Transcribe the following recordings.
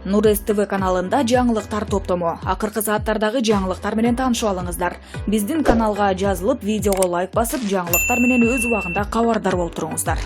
Нур ТВ каналында жаңылыктар топтому. Акыркы сааттардагы жаңылыктар менен таанышып алыңыздар. Биздин каналга жазылып, видеого лайк басып, жаңылыктар менен өз убагында кабардар болуп туруңуздар.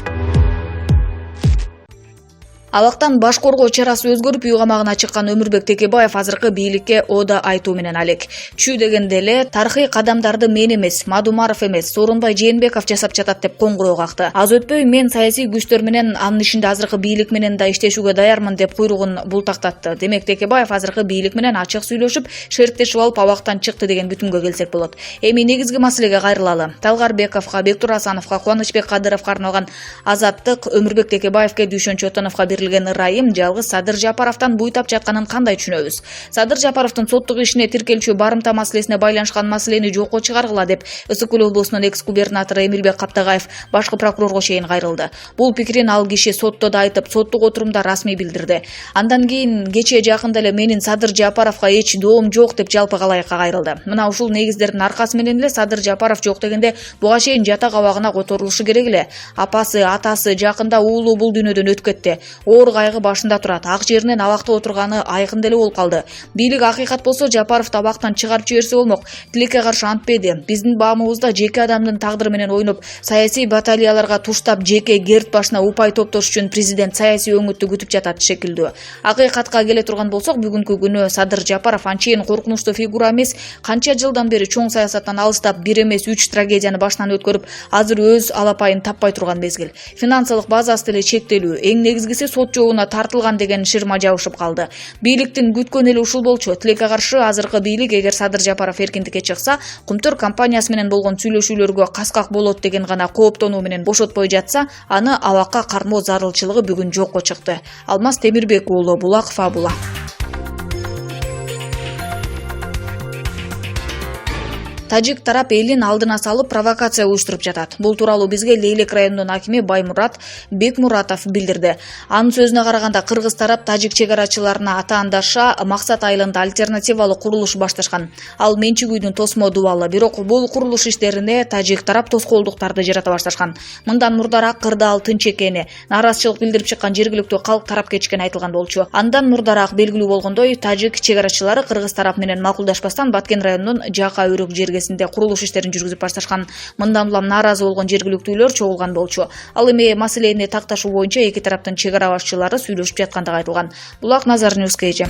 Алактан баш коргоо чарасы өзгөрүп, үй камагына чыккан Өмүрбек Текебаев азыркы бийликке ода айтуу менен алек. Чүй дегенде эле тарыхый кадамдарды мен эмес, Мадумаров эмес, Сооронбай Жээнбеков жасап жатат деп коңгуроо какты. Аз өтпөй мен саясий күчтөр менен, анын ичинде азыркы бийлик менен да иштешүүгө даярмын деп куйругун бултактатты. Демек Текебаев азыркы бийлик менен ачык сүйлөшүп, шерттешип алып абактан чыкты деген бүтүмгө келсек болот. Эми негизги маселеге кайрылалы. Талгарбековго, Бектур Асановго, Кубанычбек Кадыровго арналган Азаттык Өмүрбек Текебаевге, Дүйшөн Чотоновго берилген ырайым жалгыз Садыр Жапаровдон буйтап жатканын кандай түшүнөбүз? Садыр Жапаровдун соттук ишине тиркелчү барымта маселесине байланышкан маселени жокко чыгаргыла деп Ысык Көл облусунун экс-губернатору Эмилбек Каптагаев башкы прокурорго чейин кайрылды. Бул пикирин ал киши сотто да айтып, соттук отурумда расмий билдирди. Андан кийин кечээ жакында эле менин Садыр Жапаровго эч доом жок деп жалпы калайыкка кайрылды. Мына ушул негиздердин аркасы менен эле Садыр Жапаров жок дегенде буга чейин жатак абагына которулушу керек эле. Апасы, атасы жакында уулу бул дүйнөдөн өтүп кетти. Оор кайгы башында турат. Ак жеринен абакта отурганы айкын деле болуп калды. Бийлик акыйкат болсо Жапаровду абактан чыгарып жиберсе болмок. Тилекке каршы антпеди. Биздин баамыбызда жеке адамдын тагдыры менен ойноп, саясий баталияларга туштап, жеке герд башына упай топтош үчүн президент саясий өңүттү күтүп жатат шекилдүү. Акыйкатка келе турган болсок, бүгүнкү күнү Садыр Жапаров анчейин коркунучтуу фигура эмес, канча жылдан бери чоң саясаттан алыстап, бир эмес 3 трагедияны башынан өткөрүп, азыр өз алапайын таппай турган мезгил. Финансылык базасы деле чектелүү, эң негизгиси сот жообуна тартылган деген шырма жабышып калды. Бийликтин күткөнү эле ушул болчу. Тилекке каршы азыркы бийлик эгер Садыр Жапаров эркиндикке чыкса, Кумтөр компаниясы менен болгон сүйлөшүүлөргө каскак болот деген гана кооптонуу менен бошотпой жатса, аны абакка кармоо зарылчылыгы бүгүн жокко чыкты. Алмаз Темирбек уулу, Булаков Абула. Тажик тарап элин алдына салып провокация уюштуруп жатат. Бул тууралуу бизге Лейлек районунун акими Баймурат Бекмуратов билдирди. Анын сөзүнө караганда, кыргыз тарап тажик чегарачыларына атаандаша Максат айылында альтернативалык курулуш башташкан. Ал менчик үйдүн тосмо дубалы. Бирок бул курулуш иштерине тажик тарап тоскоолдуктарды жарата башташкан. Мындан мурдараак кырда ал тынч экени, нааразычылык билдирип чыккан жергиликтүү калк тарап кетишкени айтылган болчу. Андан мурдараак белгилүү болгондой, тажик чегарачылары кыргыз тарап менен макулдашпастан Баткен районунун Жака өрөк жергесинде курулуш иштерин жүргүзүп башташкан. Мындан улам нааразы болгон жергиликтүүлөр чогулган болчу. Ал эми маселени такташуу боюнча эки тараптын чегара башчылары сүйлөшүп жаткандыгы айтылган. Булак Назар Ньюске эже.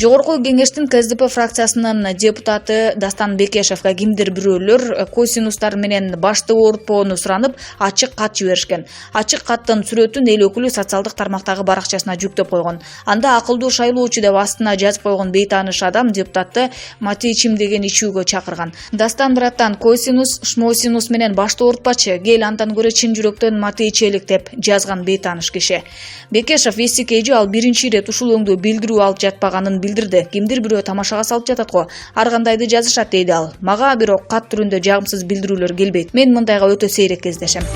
Жогорку кеңештин КСДП фракциясынын депутаты Дастан Бекешевге кимдир бирөөлөр косинустар менен башты оорутпоону суранып, ачык кат жиберишкен. Ачык каттын сүрөтүн эл өкүлү социалдык тармактагы баракчасына жүктөп койгон. Анда акылдуу шайлоочу деп астына жазып койгон бейтааныш адам депутатты мати ичим деген ичүүгө чакырган. Дастан браттан косинус, шмосинус менен башты оорутпачы, кел андан көрө чын жүрөктөн мати ичелик деп жазган бейтааныш киши. Бекешев эсик эже ал биринчи ирет ушул өңдү билдирүү алып жатпаганын билдирди. Кимдир бирөө тамашага салып жатат го. Ар кандайды жазышат дейди ал. Мага бирок кат түрүндө жагымсыз билдирүүлөр келбейт. Мен мындайга өтө сейрек кездешем.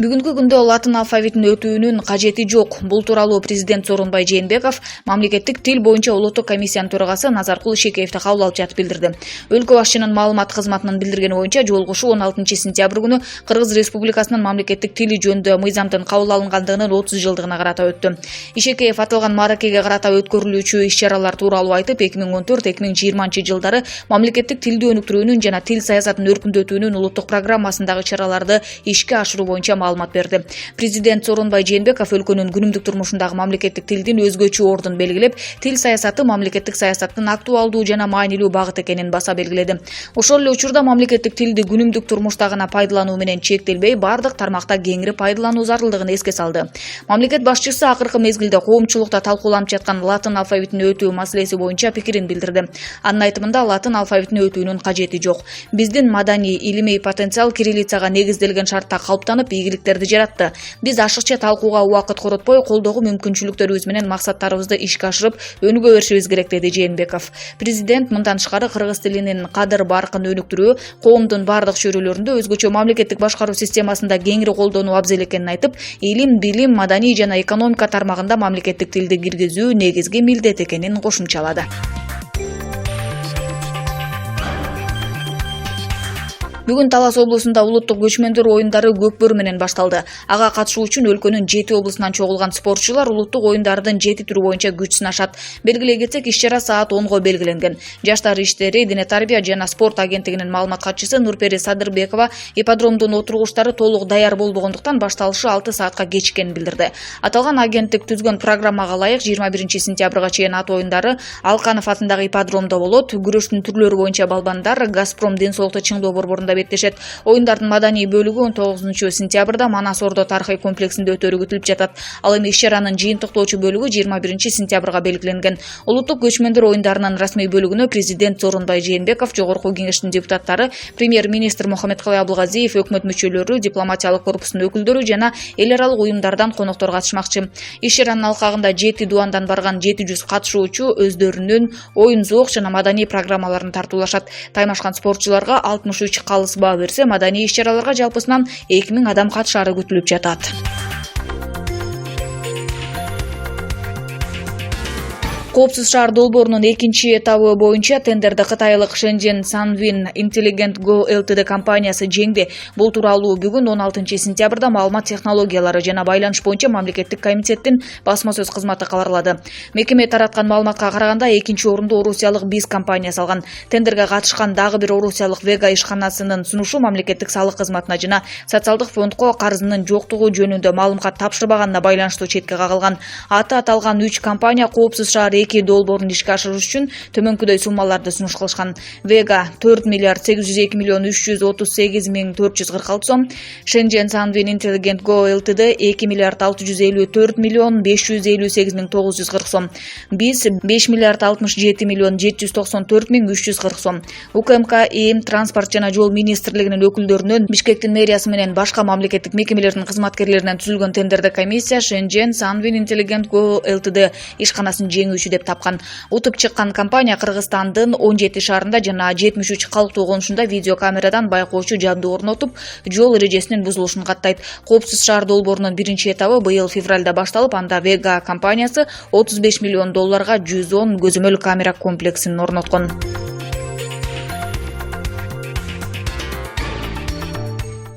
Бүгүнкү күндө латын алфавитин өтүүнүн кажети жок. Бул тууралуу президент Сооронбай Жээнбеков мамлекеттик тил боюнча улуттук комиссиянын төрагасы Назаркул Шекеевди кабыл алып жатып билдирди. Өлкө башчынын маалымат кызматынын билдиргени боюнча, жолугушуу 16 сентябрь күнү Кыргыз Республикасынын мамлекеттик тили жөнүндө мыйзамдын кабыл алынгандыгынын 30 жылдыгына карата өттү. Ишекеев аталган мааракеге карата өткөрүлүүчү иш-чаралар тууралуу айтып, 2014-2020 жылдары мамлекеттик тилди өнүктүрүүнүн жана тил саясатын өркүндөтүүнүн улуттук программасындагы чараларды ишке ашыруу боюнча маалымат берди. Президент Сооронбай Жээнбеков өлкөнүн күнүмдүк турмушундагы мамлекеттик тилдин өзгөчө ордун белгилеп, тил саясаты мамлекеттик саясаттын актуалдуу жана маанилүү багыт экенин баса белгиледи. Ошол эле учурда мамлекеттик тилди күнүмдүк турмушта гана пайдалануу менен чектелбей, бардык тармакта кеңири пайдалануу зарылдыгын эске салды. Мамлекет башчысы акыркы мезгилде коомчулукта талкууланып жаткан латын алфавитин өтүү маселеси боюнча пикирин билдирди. Анын айтымында, латын алфавитин өтүүнүн кажети жок. Биздин маданий, илимий потенциал кириллицага негизделген шартта калыптанып, ийгиликтерди жаратты. Биз ашыкча талкууга убакыт коротпой, колдогу мүмкүнчүлүктөрүбүз менен максаттарыбызды ишке ашырып, өнүгө беришибиз керек, деди Жээнбеков. Президент мындан тышкары кыргыз тилинин кадыр баркын өнүктүрүү, коомдун бардык чөйрөлөрүндө өзгөчө мамлекеттик башкаруу системасында кеңири колдонуу абзел экенин айтып, илим, билим, маданий жана экономика тармагында мамлекеттик тилди киргизүү негизги милдет экенин кошумчалады. Бүгүн Талас облусунда улуттук көчмөндөр оюндары көкбөр менен башталды. Ага катышуу үчүн өлкөнүн 7 облусунан чогулган спортчулар улуттук оюндардын 7 түрү боюнча күч сынашат. Белгилей кетсек, иш-чара саат 10го белгиленген. Жаштар иштери, дене тарбия жана спорт агенттигинин маалымат катчысы Нурпери Садырбекова ипподромдун отургучтары толук даяр болбогондуктан башталышы 6 саатка кечиккенин билдирди. Аталган агенттик түзгөн программага ылайык 21-сентябрга чейин ат оюндары Алканов атындагы ипподромдо болот. Күрөштүн түрлөрү боюнча балбандар Газпром ден соолукту чыңдоо борборунда беттешет. Оюндардын маданий бөлүгү 19-сентябрда Манас Ордо тарыхый комплексинде өтөрү күтүлүп жатат. Ал эми иш-чаранын жыйынтыктоочу бөлүгү 21-сентябрга белгиленген. Улуттук көчмөндөр оюндарынын расмий бөлүгүнө президент Сооронбай Жээнбеков, жогорку кеңештин депутаттары, премьер-министр Мухаммедкалый Абылгазиев, өкмөт мүчөлөрү, дипломатиялык корпустун өкүлдөрү жана эл аралык уюмдардан коноктор катышмакчы. Иш-чаранын алкагында 7 дубандан барган 700 катышуучу өздөрүнүн оюн зоок жана маданий программаларын тартуулашат. Таймашкан спортчуларга 63 калыс баа берсе, маданий иш-чараларга жалпысынан 2000 адам катышаары күтүлүп жатат. Коопсуз шаар долбоорунун экинчи этабы боюнча тендерди кытайлык Shenzhen Sunwin Intelligent Go Ltd компаниясы жеңди. Бул тууралуу бүгүн 16-сентябрда маалымат технологиялары жана байланыш боюнча мамлекеттик комитеттин басма сөз кызматы кабарлады. Мекеме тараткан маалыматка караганда, экинчи орунду орусиялык BIS компаниясы алган. Тендерге катышкан дагы бир орусиялык Vega ишканасынын сунушу мамлекеттик салык кызматына жана социалдык фондко карызынын жоктугу жөнүндө маалымат тапшырбаганына байланыштуу четке кагылган. Аты аталган 3 компания коопсуз шаар 2 долбоорун ишке ашырыш үчүн төмөнкүдөй суммаларды сунуш кылышкан. Vega 4 миллиард 802 миллион 338 миң 446 сом, Shenzhen Sunwin Intelligent Go Ltd 2 миллиард 654 миллион 558 миң 940 сом, BIS 5 миллиард 67 миллион 794 миң 340 сом. УКМК ИИМ транспорт жана жол министрлигинин өкүлдөрүнөн, Бишкектин мэриясы менен башка мамлекеттик мекемелердин кызматкерлеринен түзүлгөн тендерде комиссия Shenzhen Sunwin Intelligent Go Ltd ишканасын жеңүүчү деп тапкан. Утуп чыккан компания Кыргызстандын 17 шаарында жана 73 калктуу конушунда видеокамерадан байкоочу жабдуу орнотуп, жол эрежесинин бузулушун каттайт. Коопсуз шаар долбоорунун биринчи этабы быйыл февралда башталып, анда Vega компаниясы 35 миллион долларга 110 көзөмөл камера комплексин орноткон.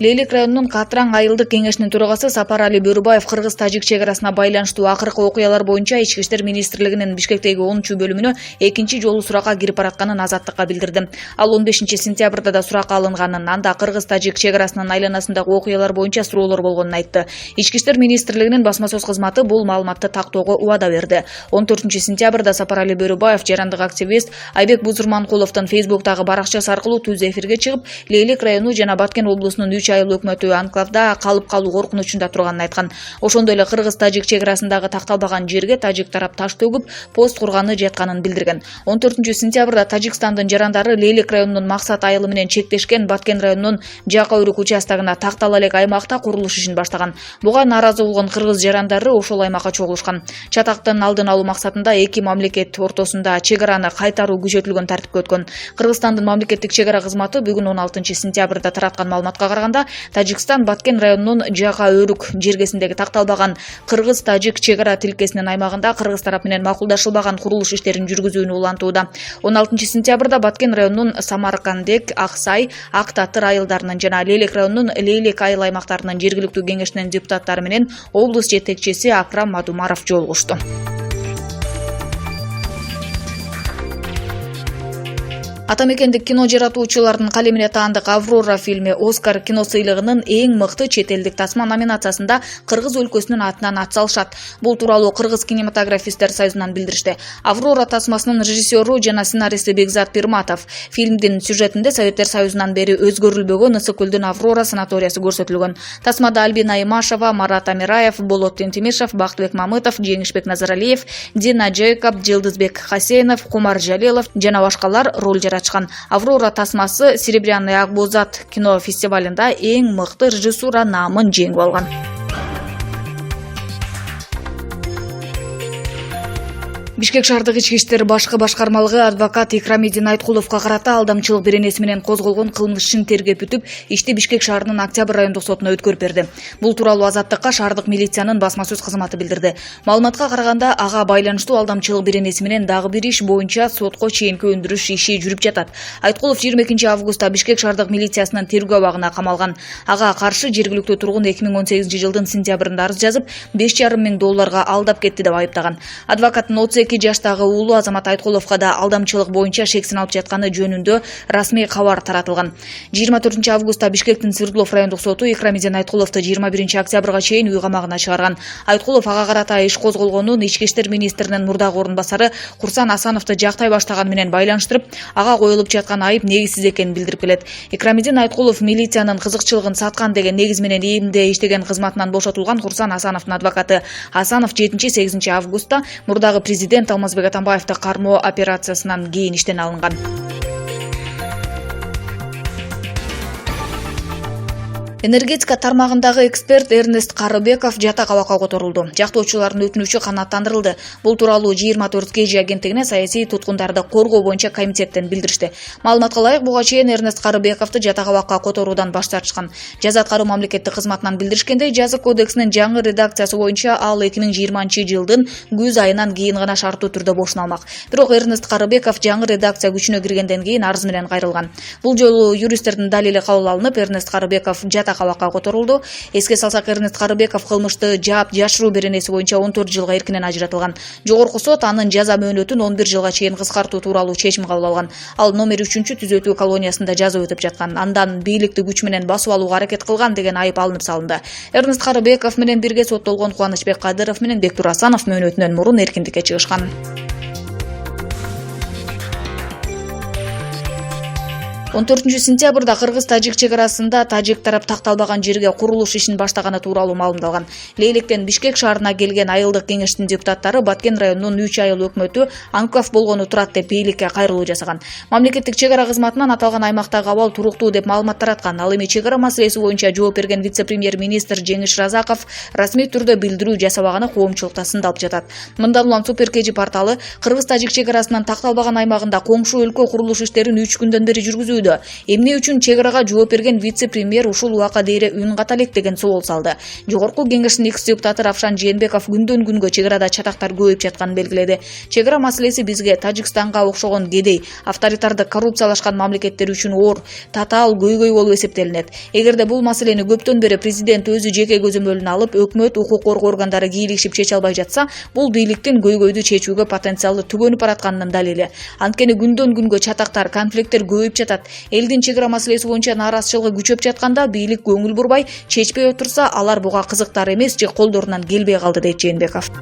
Лейлик районунун Катраң айылдык кеңешинин төрагасы Сапарали Бөрүбаев кыргыз-тажик чек арасына байланыштуу акыркы окуялар боюнча Ички иштер министрлигинин Бишкектеги 10-чу бөлүмүнө экинчи жолу суракка кирип баратканын Азаттыкка билдирди. Ал 15-сентябрда да суракка алынганын, анда кыргыз-тажик чек арасынын айланасындагы окуялар боюнча суроолор болгонун айтты. Ички иштер министрлигинин басма сөз кызматы бул маалыматты тактоого убада берди. 14-сентябрда Сапарали Бөрүбаев жарандык активист Айбек Бузурманкуловдун Facebook'тагы баракчасы аркылуу түз эфирге чыгып, Лейлик району жана Баткен облусунун 3 айыл өкмөтү анклавда калып калуу коркунучунда турганын айткан. Ошондой эле кыргыз-тажик чек арасындагы такталбаган жерге тажик тарап таш төгүп, пост курганы жатканын билдирген. 14-сентябрда Тажикстандын жарандары Лейлик районунун Максат айылы менен чектешкен Баткен районунун Жака өрүк участогуна тактала элек аймакта курулуш ишин баштаган. Буга нааразы болгон кыргыз жарандары ошол аймакка чогулушкан. Чатактын алдын алуу максатында эки мамлекет ортосунда чек араны кайтаруу күчөтүлгөн тартипке өткөн. Кыргызстандын мамлекеттик чек ара кызматы бүгүн 16-сентябрда тараткан маалыматка караганда, Тажикстан Баткен районунун Жака өрүк жергесиндеги такталбаган кыргыз-тажик чек ара тилкесинин аймагында кыргыз тарап менен макулдашылбаган курулуш иштерин жүргүзүүнү улантууда. 16-сентябрда Баткен районунун Самаркандек, Аксай, Актатыр айылдарынын жана Лейлик районунун Лейлик айыл аймактарынын жергиликтүү кеңешинин депутаттары менен облус жетекчиси Акрам Мадумаров жолугушту. Атамекендик кино жаратуучулардын калемине таандык Аврора фильми Оскар кино сыйлыгынын эң мыкты чет элдик тасма номинациясында кыргыз өлкөсүнүн атынан ат салышат. Бул тууралуу Кыргыз кинематографисттер союзунан билдиришти. Аврора тасмасынын режиссеру жана сценаристи Бекзат Пирматов фильмдин сюжетинде Советтер союзунан бери өзгөрүлбөгөн Ысык көлдүн Аврора санаториясы көрсөтүлгөн. Тасмада Альбина Имашева, Марат Амираев, Болот Тентимишев, Бактыбек Мамытов, Жеңишбек Назаралиев, Дина Джейкоб, Жылдызбек Хасенов, Кумар Жалелов жана башкалар роль ачкан. Аврора тасмасы Серебряный Акбозат кино фестивалында эң мыкты режиссура наамын жеңип алган. Бишкек шаардык ички иштер башкы башкармалыгы адвокат Икрамидин Айткуловго карата алдамчылык беренеси менен козголгон кылмыш ишин тергеп бүтүп, ишти Бишкек шаарынын Октябрь райондук сотуна өткөрүп берди. Бул тууралуу Азаттыкка шаардык милициянын басма сөз кызматы билдирди. Маалыматка караганда, ага байланыштуу алдамчылык беренеси менен дагы бир иш боюнча сотко чейинки өндүрүш иши жүрүп жатат. Айткулов 22 августта Бишкек шаардык милициясынын тергөө абагына камалган. Ага каршы жергиликтүү тургун 2018 жылдын сентябрында арыз жазып, $5,5 миң алдап кетти деп айыптаган. Адвокаттын 32 жаштагы уулу Азамат Айткуловго да алдамчылык боюнча шексин алып жатканы жөнүндө расмий кабар таратылган. 24 августта Бишкектин Свердлов райондук соту Икрамидин Айткуловду 21 октябрга чейин үй камагына чыгарган. Айткулов ага карата иш козголгонун ички иштер министринин мурдагы орун басары Курсан Асановду жактай баштаган менен байланыштырып, ага коюлуп жаткан айып негизсиз экенин билдирип келет. Икрамидин Айткулов милициянын кызыкчылыгын саткан деген негиз менен ИИМде иштеген кызматынан бошотулган Курсан Асановдун адвокаты Асанов 7-8 августта мурдагы президент Алмазбек Атамбаевди кармоо операциясынан кийин иштен алынган. Энергетика тармагындагы эксперт Эрнест Карыбеков жатак абакка которулду. Жактоочулардын өтүнүчү канааттандырылды. Бул тууралуу 24 KG агенттигине саясий туткундарды коргоо боюнча комитеттен билдиришти. Маалыматка ылайык, буга чейин Эрнест Карыбековду жатак абакка которуудан баш тартышкан. Жаза аткаруу мамлекеттик кызматынан билдиришкендей, жаза кодексинин жаңы редакциясы боюнча ал 2020 жылдын күз айынан кийин гана шарттуу түрдө бошун алмак. Бирок Эрнест Карыбеков жаңы редакция күчүнө киргенден кийин арыз менен кайрылган. Бул жолу юристтердин далили кабыл алынып, Эрнест Карыбеков жатак абакка которулду. Эске салсак, Эрнест Карыбеков кылмышты жаап жашыруу беренеси боюнча 14 жылга эркинен ажыратылган. Жогорку сот анын жаза мөөнөтүн 11 жылга чейин кыскартуу тууралуу чечим кабыл алган. Ал номер 3-түзөтүү колониясында жаза өтүп жаткан. Андан бийликти күч менен басып алууга аракет кылган деген айып алынып салынды. Эрнест Карыбеков менен бирге соттолгон Кубанычбек Кадыров менен Бектур Асанов мөөнөтүнөн мурун эркиндикке чыгышкан. 14 сентябрда Кыргыз-Тажик чек арасында тажик тарап такталбаган жерге курулуш ишин баштаганы тууралуу маалымдалган. Лейлектен Бишкек шаарына келген айылдык кеңештин депутаттары Баткен районунун 3 айыл өкмөтү анклав болгону турат деп бийликке кайрылуу жасаган. Мамлекеттик чек ара кызматынан аталган аймактагы абал туруктуу деп маалымат тараткан. Ал эми чек ара маселеси боюнча жооп берген вице-премьер-министр Жеңиш Разаков расмий түрдө билдирүү жасабаганы коомчулукта сындалып жатат. Мындан улам Супер KG порталы Кыргыз-Тажик чек арасынан такталбаган аймагында коңшу өлкө курулуш иштерин 3 күндөн бери жүргүзүүдө. Эмне үчүн чек арага жооп берген вице-премьер ушул убакка дейре үн ката элек деген суол салды. Жогорку кеңештин экс депутаты Равшан Жээнбеков күндөн күнгө чек арада чатактар көбөйүп жатканын белгиледи. Чек ара маселеси бизге Тажикстанга окшогон кедей, авторитардык, коррупциялашкан мамлекеттер үчүн оор, татаал көйгөй болуп эсептелинет. Эгерде бул маселени көптөн бери президент өзү жеке көзөмөлүнө алып, өкмөт, укук коргоо органдары кийлигишип чече албай жатса, бул бийликтин көйгөйдү чечүүгө потенциалы түгөнүп баратканынын далили. Анткени күндөн күнгө чатактар, конфликттер көбөйүп жатат. Элдин чек ара маселеси боюнча нааразычылыгы күчөп жатканда бийлик көңүл бурбай, чечпей отурса, алар буга кызыктар эмес же колдорунан келбей калды, дейт Жээнбеков.